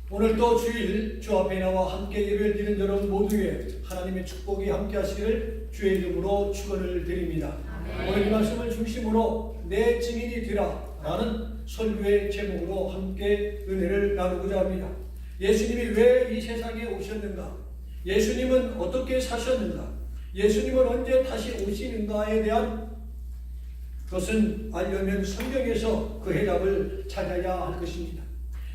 오늘도 주일 주 앞에 나와 함께 예배를 드리는 여러분 모두에 하나님의 축복이 함께 하시기를 주의 이름으로 축원을 드립니다. 아멘. 오늘 이 말씀을 중심으로 내 증인이 되라 라는 설교의 제목으로 함께 은혜를 나누고자 합니다. 예수님이 왜 이 세상에 오셨는가? 예수님은 어떻게 사셨는가? 예수님은 언제 다시 오시는가에 대한 것은 알려면 성경에서 그 해답을 찾아야 할 것입니다.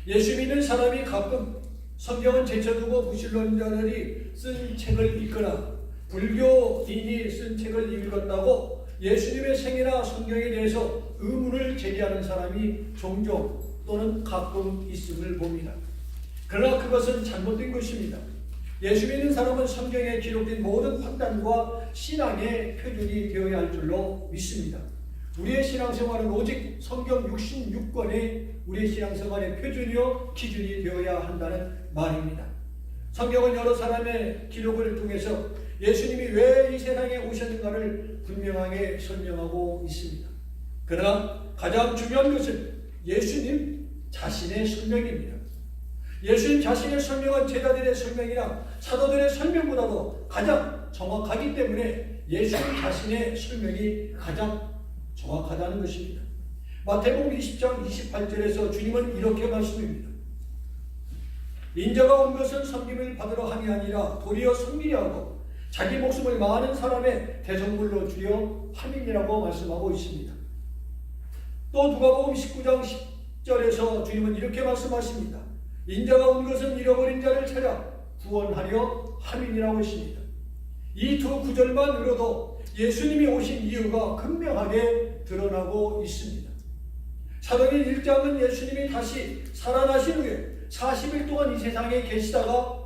예수 믿는 사람이 가끔 성경은 제쳐두고 무신론자들이 쓴 책을 읽거나 불교인이 쓴 책을 읽었다고 예수님의 생애나 성경에 대해서 의문을 제기하는 사람이 종종 또는 가끔 있음을 봅니다. 그러나 그것은 잘못된 것입니다. 예수 믿는 사람은 성경에 기록된 모든 판단과 신앙의 표준이 되어야 할 줄로 믿습니다. 우리의 신앙생활은 오직 성경 66권의 우리의 신앙생활의 표준이요 기준이 되어야 한다는 말입니다. 성경은 여러 사람의 기록을 통해서 예수님이 왜 이 세상에 오셨는가를 분명하게 설명하고 있습니다. 그러나 가장 중요한 것은 예수님 자신의 설명입니다. 예수님 자신의 설명은 제자들의 설명이나 사도들의 설명보다도 가장 정확하기 때문에 예수님 자신의 설명이 가장 정확하다는 것입니다. 마태복음 20장 28절에서 주님은 이렇게 말씀합니다. 인자가 온 것은 섬김을 받으러 함이 아니라 도리어 섬기려 하고 자기 목숨을 많은 사람의 대성물로 주려 함이니라고 말씀하고 있습니다. 또 누가복음 19장 10절에서 주님은 이렇게 말씀하십니다. 인자가 온 것은 잃어버린 자를 찾아 구원하려 함이니라고 했습니다. 이 두 구절만으로도 예수님이 오신 이유가 극명하게 드러나고 있습니다. 사도행 1장은 예수님이 다시 살아나신 후에 40일 동안 이 세상에 계시다가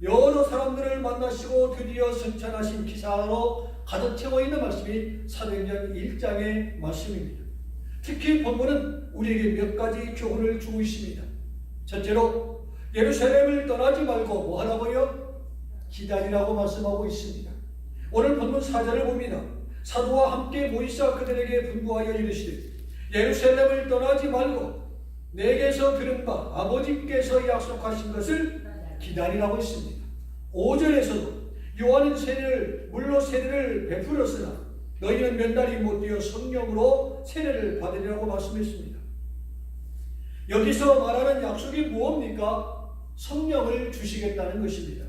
여러 사람들을 만나시고 드디어 승천하신 기사로 가득 채워 있는 말씀이 사도행전 1장의 말씀입니다. 특히 본문은 우리에게 몇 가지 교훈을 주고 있습니다. 첫째로 예루살렘을 떠나지 말고 뭐 하라고요? 기다리라고 말씀하고 있습니다. 오늘 본문 4절을 봅니다. 사도와 함께 모이사 그들에게 분부하여 이르시되 예루살렘을 떠나지 말고 내게서 들은 바 아버지께서 약속하신 것을 기다리라고 했습니다. 5절에서도 요한은 물로 세례를 베풀었으나 너희는 몇 날이 못 되어 성령으로 세례를 받으리라고 말씀했습니다. 여기서 말하는 약속이 무엇입니까? 성령을 주시겠다는 것입니다.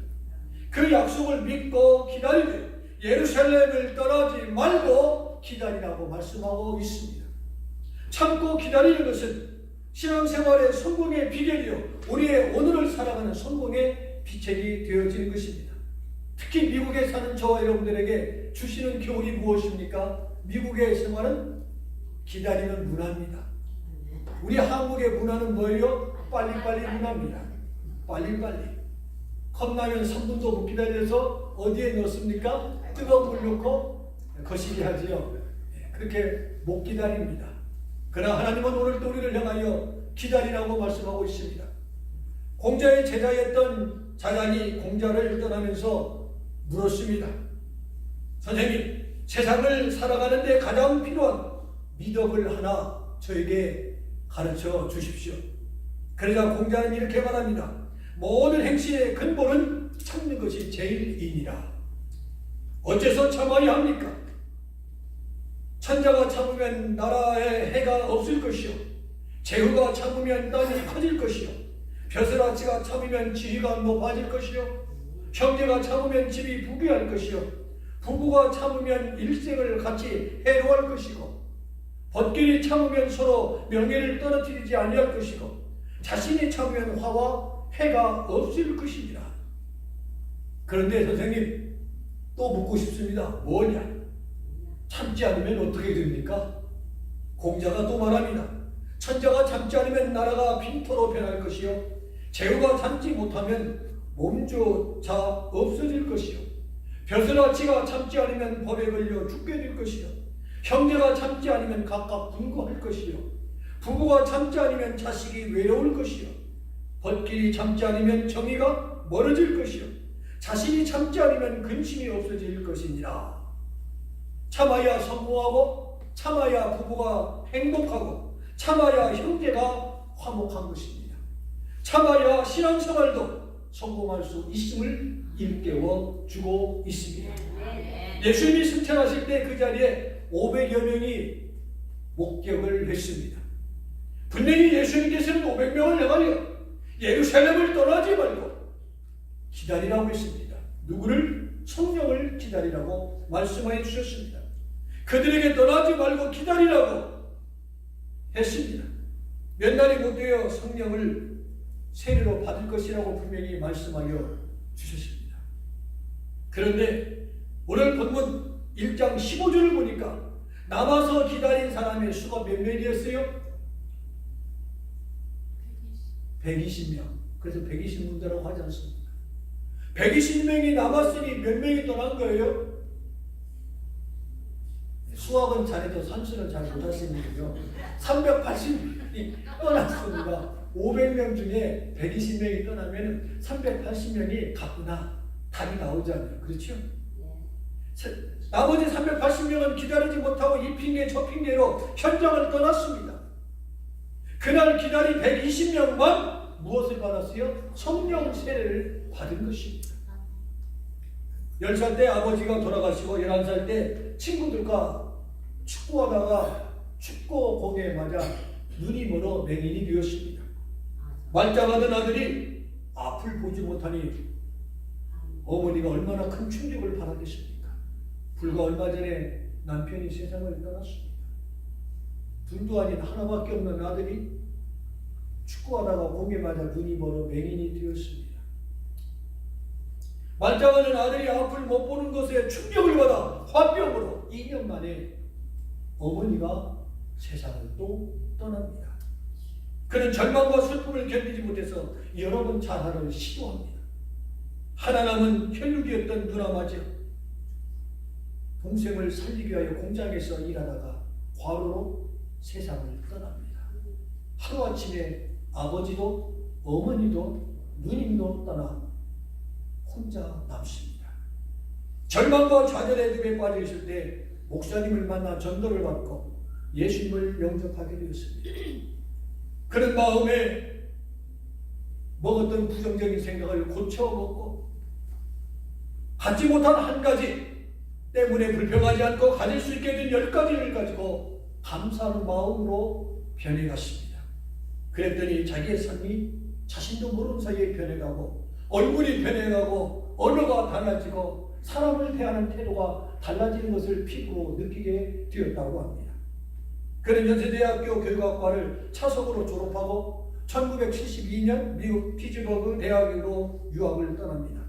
그 약속을 믿고 기다리되 예루살렘을 떠나지 말고 기다리라고 말씀하고 있습니다. 참고 기다리는 것은 신앙생활의 성공의 비결이요 우리의 오늘을 살아가는 성공의 비책이 되어지는 것입니다. 특히 미국에 사는 저와 여러분들에게 주시는 교훈이 무엇입니까? 미국의 생활은 기다리는 문화입니다. 우리 한국의 문화는 뭐예요? 빨리빨리 문화입니다. 빨리빨리. 컵라면 3분도 못 기다려서 어디에 넣습니까? 뜨거운 물 넣고 거시기 하지요. 그렇게 못 기다립니다. 그러나 하나님은 오늘도 우리를 향하여 기다리라고 말씀하고 있습니다. 공자의 제자였던 자잔이 공자를 떠나면서 물었습니다. 선생님, 세상을 살아가는 데 가장 필요한 미덕을 하나 저에게 가르쳐 주십시오. 그러자 공자는 이렇게 말합니다. 모든 행실의 근본은 참는 것이 제일이니라. 어째서 참아야 합니까? 천자가 참으면 나라에 해가 없을 것이요 재후가 참으면 땅이 커질 것이요 벼슬아치가 참으면 지위가 높아질 것이요 형제가 참으면 집이 부귀할 것이요 부부가 참으면 일생을 같이 해로할 것이고 벗길이 참으면 서로 명예를 떨어뜨리지 아니할 것이고 자신이 참으면 화와 해가 없을 것이니라. 그런데 선생님 또 묻고 싶습니다. 뭐냐? 참지 않으면 어떻게 됩니까? 공자가 또 말합니다. 천자가 참지 않으면 나라가 빈토로 변할 것이요 재후가 참지 못하면 몸조차 없어질 것이요 벼슬아치가 참지 않으면 법에 걸려 죽게 될 것이요 형제가 참지 않으면 각각 분고할 것이요 부부가 참지 않으면 자식이 외로울 것이요 벗길이 참지 않으면 정의가 멀어질 것이요 자신이 참지 않으면 근심이 없어질 것이니라. 참아야 성공하고 참아야 부부가 행복하고 참아야 형제가 화목한 것입니다. 참아야 신앙생활도 성공할 수 있음을 일깨워 주고 있습니다. 예수님이 승천하실 때 그 자리에 500여 명이 목격을 했습니다. 분명히 예수님께서는 500명을 향하여 예루살렘을 떠나지 말고 기다리라고 했습니다. 누구를? 성령을 기다리라고 말씀하여 주셨습니다. 그들에게 떠나지 말고 기다리라고 했습니다. 몇 날이 못 되어 성령을 세례로 받을 것이라고 분명히 말씀하여 주셨습니다. 그런데 오늘 본문 1장 15절을 보니까 남아서 기다린 사람의 수가 몇 명이었어요? 120명. 그래서 120문자라고 하지 않습니다. 120명이 남았으니 몇 명이 떠난 거예요? 수학은 잘해도 산수는 잘 못하시는데요. 380명이 떠났습니다. 500명 중에 120명이 떠나면 380명이 갔구나. 답이 나오잖아요. 그렇죠? 나머지 380명은 기다리지 못하고 이 핑계 저 핑계로 현장을 떠났습니다. 그날 기다린 120명만 무엇을 받았어요? 성령 세례를 받은 것입니다. 10살 때 아버지가 돌아가시고 11살 때 친구들과 축구하다가 축구공에 맞아 눈이 멀어 맹인이 되었습니다. 말짱하던 아들이 앞을 보지 못하니 어머니가 얼마나 큰 충격을 받았겠습니까? 불과 얼마 전에 남편이 세상을 떠났습니다. 둘도 아닌 하나밖에 없는 아들이 축구하다가 공에 맞아 눈이 멀어 맹인이 되었습니다. 말짱하는 아들이 앞을 못 보는 것에 충격을 받아 화병으로 2년 만에 어머니가 세상을 또 떠납니다. 그는 절망과 슬픔을 견디지 못해서 여러 번 자살을 시도합니다. 하나 남은 혈육이었던 누나마저 동생을 살리기 위하여 공장에서 일하다가 과로로 세상을 떠납니다. 하루아침에 아버지도 어머니도 누님도 떠나 혼자 남습니다. 절망과 좌절의 늪에 빠져 있을 때 목사님을 만나 전도를 받고 예수님을 영접하게 되었습니다. 그런 마음에 먹었던 부정적인 생각을 고쳐먹고 갖지 못한 한 가지 때문에 불평하지 않고 가질 수 있게 된 10가지를 가지고 감사하는 마음으로 변해갔습니다. 그랬더니 자기의 삶이 자신도 모르는 사이에 변해가고 얼굴이 변해가고 언어가 달라지고 사람을 대하는 태도가 달라지는 것을 피부로 느끼게 되었다고 합니다. 그는 연세대학교 교육학과를 차석으로 졸업하고 1972년 미국 피츠버그 대학으로 유학을 떠납니다.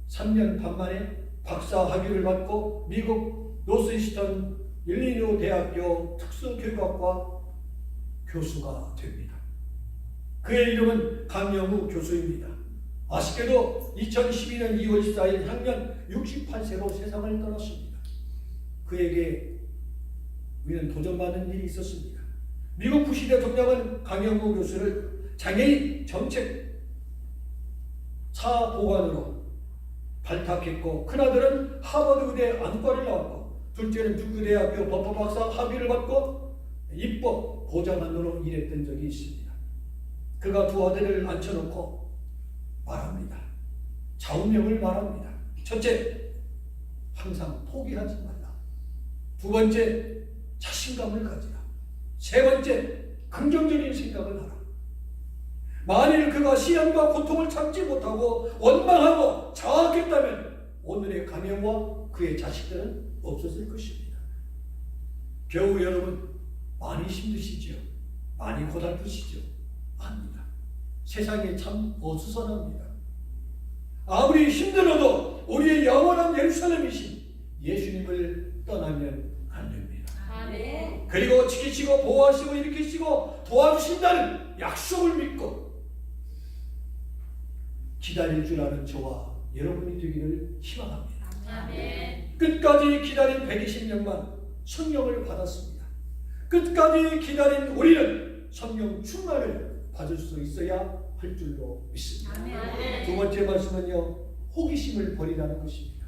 3년 반 만에 박사 학위를 받고 미국 노스이스턴 일리노 대학교 특수교육학과 교수가 됩니다. 그의 이름은 강영우 교수입니다. 아쉽게도 2012년 2월 14일 향년 68세로 세상을 떠났습니다. 그에게 우리는 도전받은 일이 있었습니다. 미국 부시 대통령은 강영우 교수를 장애인 정책 사보관으로 발탁했고 큰아들은 하버드 의대 안과를 나왔고 둘째는 두교대학교 법학박사 학위를 받고 입법 보좌관으로 일했던 적이 있습니다. 그가 두 아들을 앉혀놓고 말합니다. 좌우명을 말합니다. 첫째, 항상 포기하지 말라. 두 번째, 자신감을 가지라. 세 번째, 긍정적인 생각을 하라. 만일 그가 시련과 고통을 참지 못하고 원망하고 자학했다면 오늘의 강영우와 그의 자식들은 없었을 것입니다. 겨우 여러분 많이 힘드시죠? 많이 고달프시죠? 아닙니다. 세상이 참 어수선합니다. 아무리 힘들어도 우리의 영원한 예루살렘이신 예수님을 떠나면 안 됩니다. 아멘. 그리고 지키시고 보호하시고 일으키시고 도와주신다는 약속을 믿고 기다릴 줄 아는 저와 여러분이 되기를 희망합니다. 아멘. 끝까지 기다린 120명만 성령을 받았습니다. 끝까지 기다린 우리는 성령 충만을 받을 수 있어야 할 줄로 믿습니다. 아멘. 두 번째 말씀은요, 호기심을 버리라는 것입니다.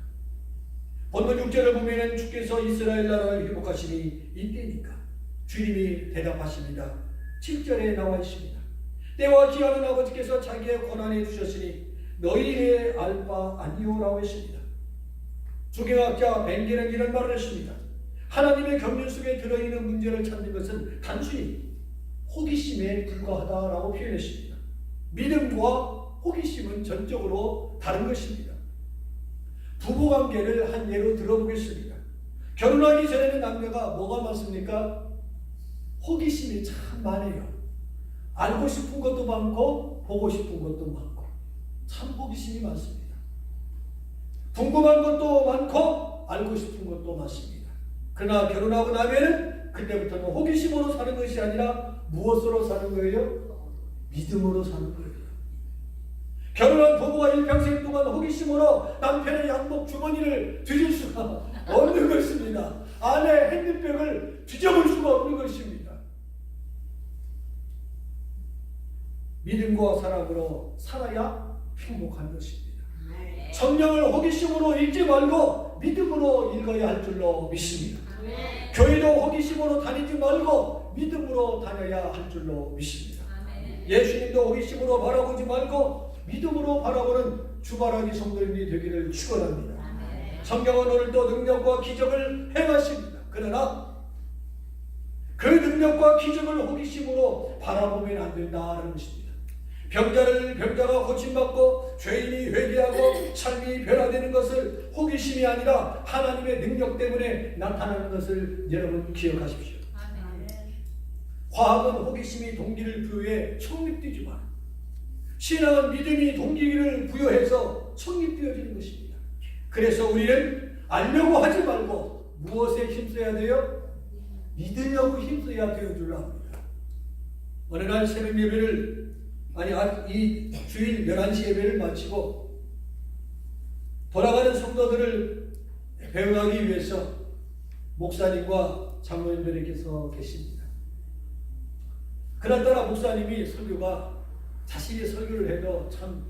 본문 6절을 보면 주께서 이스라엘 나라를 회복하시니 이때니까 주님이 대답하십니다. 7절에 나와 있습니다. 때와 기한은 아버지께서 자기의 권한에 두셨으니 너희의 알 바 아니오라고 했습니다. 주경학자 벤게는 이런 말을 했습니다. 하나님의 경륜 속에 들어있는 문제를 찾는 것은 단순히 호기심에 불과하다라고 표현했습니다. 믿음과 호기심은 전적으로 다른 것입니다. 부부관계를 한 예로 들어보겠습니다. 결혼하기 전에는 남녀가 뭐가 많습니까? 호기심이 참 많아요. 알고 싶은 것도 많고 보고 싶은 것도 많고 참 호기심이 많습니다. 궁금한 것도 많고 알고 싶은 것도 많습니다. 그러나 결혼하고 나면은 그때부터는 호기심으로 사는 것이 아니라 무엇으로 사는 거예요? 믿음으로 사는 거예요. 결혼한 부부가 일평생 동안 호기심으로 남편의 양복 주머니를 뒤질 수가 없는 것입니다. 아내 핸드백을 뒤져볼 수가 없는 것입니다. 믿음과 사랑으로 살아야 행복한 것입니다. 성경을 호기심으로 읽지 말고 믿음으로 읽어야 할 줄로 믿습니다. 교회도 호기심으로 다니지 말고 믿음으로 다녀야 할 줄로 믿습니다. 예수님도 호기심으로 바라보지 말고 믿음으로 바라보는 주바라기 성도님이 되기를 축원합니다. 성경은 오늘도 능력과 기적을 행하십니다. 그러나 그 능력과 기적을 호기심으로 바라보면 안 된다는 것입니다. 병자가 고침받고 죄인이 회개하고 삶이 변화되는 것을 호기심이 아니라 하나님의 능력 때문에 나타나는 것을 여러분 기억하십시오. 과학은 호기심이 동기를 부여해 성립되지만 신앙은 믿음이 동기를 부여해서 성립되어지는 것입니다. 그래서 우리는 알려고 하지 말고 무엇에 힘써야 돼요? 믿으려고 힘써야 되는 줄로 압니다. 어느 날 새벽 예배를 이 주일 11시 예배를 마치고 돌아가는 성도들을 배웅하기 위해서 목사님과 장로님들께서 계십니다. 그날따라 목사님이 설교가 자신이 설교를 해도 참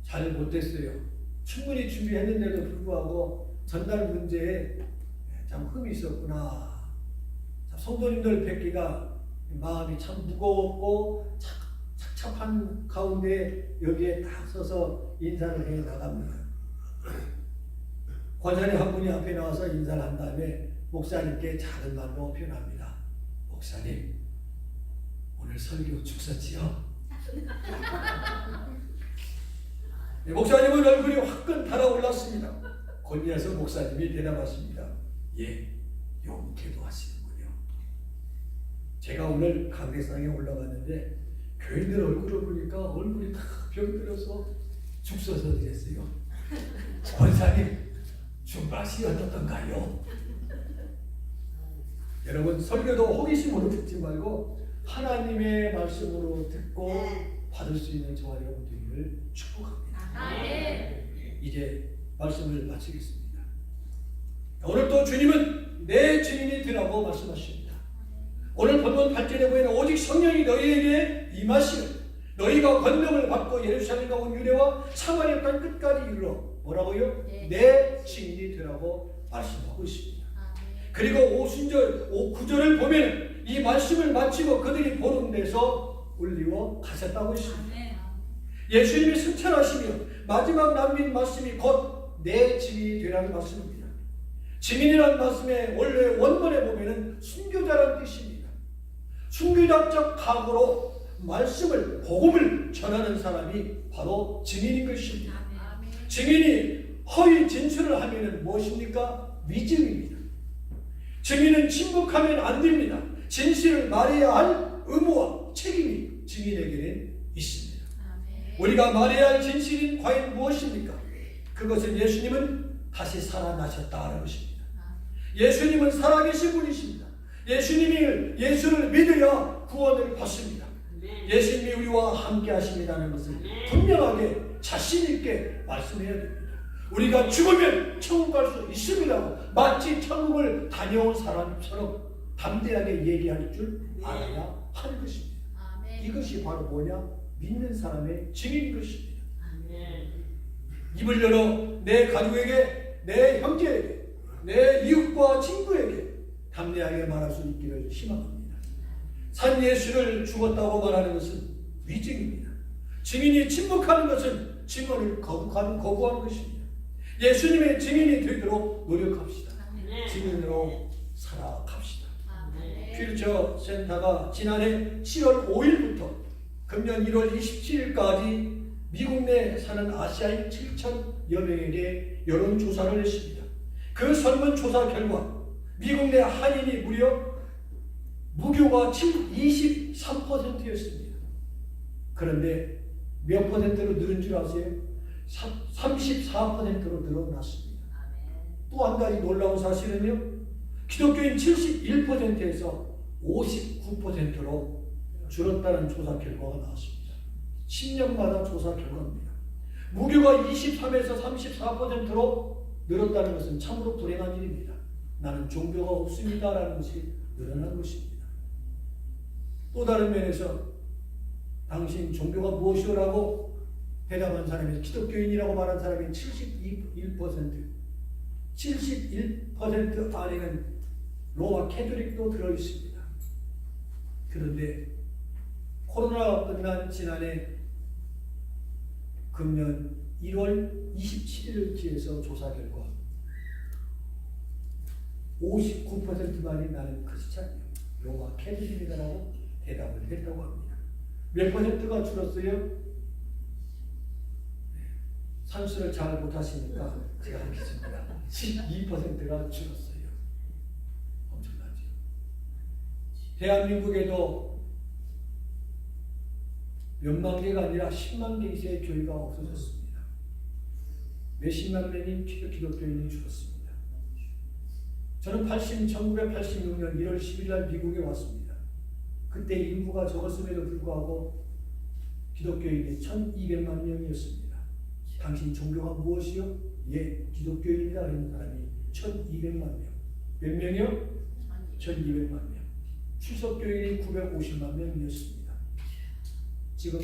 잘 못했어요. 충분히 준비했는데도 불구하고 전달 문제에 참 흠이 있었구나. 성도님들 뵙기가 마음이 참 무거웠고 착잡한 가운데 여기에 딱 서서 인사를 해 나갑니다. 권사님 한 분이 앞에 나와서 인사를 한 다음에 목사님께 작은 말로 표현합니다. 목사님, 오늘 설교 죽었지요? 목사님은 얼굴이 화끈 달아올랐습니다. 곧이어서 목사님이 대답하십니다. 예, 용케도 하시는군요. 제가 오늘 강대상에 올라갔는데 교인들 얼굴을 보니까 얼굴이 다 병들어서 죽서서 그랬어요. 권사님, 죽맛이 어떻던가요? 여러분, 설교도 호기심으로 듣지 말고 하나님의 말씀으로 듣고 받을 수 있는 저와 여러분 되기를 축복합니다. 이제 말씀을 마치겠습니다. 오늘 또 주님은 내 증인이 되라고 말씀하십니다. 오늘 본문 8절에 보이는 오직 성령이 너희에게 임하시는 너희가 권능을 받고 예루살렘과 온 유대와 사마리아 땅 끝까지 이르러 뭐라고요? 내 증인이 되라고 말씀하고 있습니다. 그리고 9절을 보면 이 말씀을 마치고 그들이 보는 데서 울리워 가셨다고 했습니다. 예수님이 승천하시며 마지막 남긴 말씀이 곧 내 증인이 되라는 말씀입니다. 증인이라는 말씀의 원래 원문에 보면은 순교자라는 뜻입니다. 순교자적 각오로 말씀을 복음을 전하는 사람이 바로 증인인 것입니다. 증인이 허위 진술을 하면은 무엇입니까? 위증입니다. 증인은 침묵하면 안 됩니다. 진실을 말해야 할 의무와 책임이 증인에게는 있습니다. 우리가 말해야 할 진실인 과연 무엇입니까? 그것은 예수님은 다시 살아나셨다는 것입니다. 예수님은 살아계신 분이십니다. 예수를 믿어야 구원을 받습니다. 예수님이 우리와 함께 하십니다는 것을 분명하게 자신 있게 말씀해야 됩니다. 우리가 죽으면 천국 갈 수 있습니다. 마치 천국을 다녀온 사람처럼 담대하게 얘기할 줄 알아야 하는 것입니다. 이것이 바로 뭐냐? 믿는 사람의 증인인 것입니다. 입을 열어 내 가족에게, 내 형제에게, 내 이웃과 친구에게 담대하게 말할 수 있기를 희망합니다. 산 예수를 죽었다고 말하는 것은 위증입니다. 증인이 침묵하는 것은 증언을 거부하는 것입니다. 예수님의 증인이 되도록 노력합시다. 증인으로 살아갑시다. 퓨처 센터가 지난해 7월 5일부터 금년 1월 27일까지 미국 내 사는 아시아인 7천여 명에게 여론조사를 했습니다. 그 설문조사 결과 미국 내 한인이 무려 무교가 23%였습니다. 그런데 몇 퍼센트로 늘은 줄 아세요? 34%로 늘어났습니다. 또 한 가지 놀라운 사실은요, 기독교인 71%에서 59%로 줄었다는 조사 결과가 나왔습니다. 10년마다 조사 결과입니다. 무교가 23에서 34%로 늘었다는 것은 참으로 불행한 일입니다. 나는 종교가 없습니다라는 것이 늘어난 것입니다. 또 다른 면에서 당신 종교가 무엇이오라고 대답한 사람이 기독교인이라고 말한 사람이 71% 안에는 로마 캐톨릭도 들어있습니다. 그런데 코로나가 끝난 지난해 금년 1월 27일치에서 조사 결과 59%만이 나는 크리스찬이요, 로마 캐톨릭이라고 대답을 했다고 합니다. 몇 퍼센트가 줄었어요? 산수를 잘 못하시니까 제가 하겠습니다. 12%가 줄었어요. 엄청나죠. 대한민국에도 몇만 개가 아니라 10만 개 이상의 교회가 없어졌습니다. 몇십만 명의 기독교인이 죽었습니다. 저는 1986년 1월 10일 날 미국에 왔습니다. 그때 인구가 적었음에도 불구하고 기독교인이 1200만 명이었습니다. 당신 종교가 무엇이요? 예, 기독교인이다 하는 사람이 1200만 명. 몇 명이요? 1200만 명. 출석교인이 950만 명이었습니다. 지금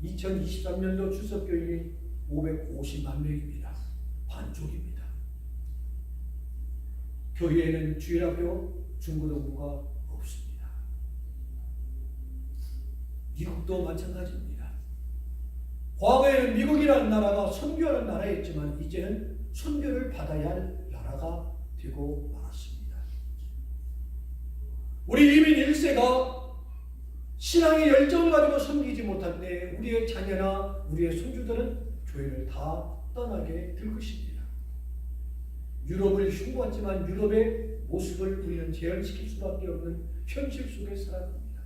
2023년도 출석교인이 550만 명입니다. 반쪽입니다. 교회에는 주일학교, 중고등부가 없습니다. 미국도 마찬가지입니다. 과거에는 미국이라는 나라가 선교하는 나라였지만 이제는 선교를 받아야 할 나라가 되고 말았습니다. 우리 이민 1세가 신앙의 열정을 가지고 섬기지 못할 때 우리의 자녀나 우리의 손주들은 교회를 다 떠나게 될 것입니다. 유럽을 흉보았지만 유럽의 모습을 우리는 재현시킬 수밖에 없는 현실 속에 살아갑니다.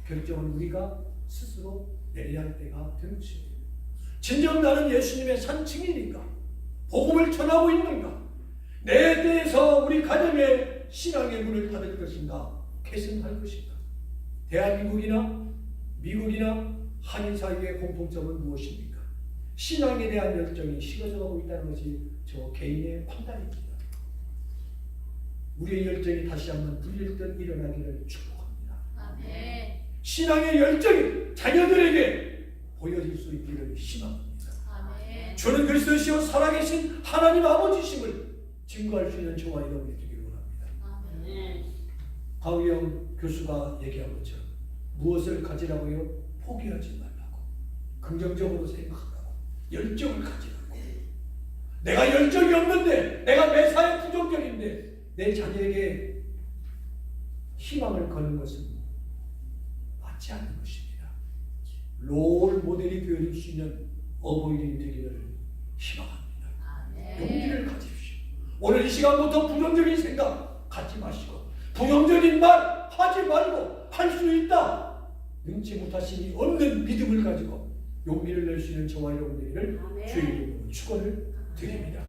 결정은 우리가 스스로 내려야 할 때가 된 것입니다. 진정 나는 예수님의 산 증인인가? 복음을 전하고 있는가? 내 때에서 우리 가정의 신앙의 문을 닫을 것인가? 개선할 것인가? 대한민국이나 미국이나 한인 사이의 공통점은 무엇입니까? 신앙에 대한 열정이 식어져가고 있다는 것이 저 개인의 판단입니다. 우리의 열정이 다시 한번 불릴 듯 일어나기를 축복합니다. 아멘. 신앙의 열정이 자녀들에게 보여질 수 있기를 희망합니다. 아멘. 주는 그리스도시요 살아계신 하나님 아버지심을 증거할 수 있는 저와 여러분이 되기를 원합니다. 아멘. 박우영 교수가 얘기한 것처럼 무엇을 가지라고요? 포기하지 말라고, 긍정적으로 생각하라고, 열정을 가지라고. 내가 열정이 없는데, 내가 매사에 부정적인데 내 자녀에게 희망을 거는 것은 맞지 않는 것입니다. 롤 모델이 되어줄 수 있는 어버이들이 되기를 희망합니다. 아멘. 용기를 가지십시오. 오늘 이 시간부터 부정적인 생각 갖지 마시고, 부정적인 말 하지 말고, 할 수 있다, 능치 못하시니 없는 믿음을 가지고 용기를 낼 수 있는 저와 여러분들을 주의 이름으로 축원을 드립니다.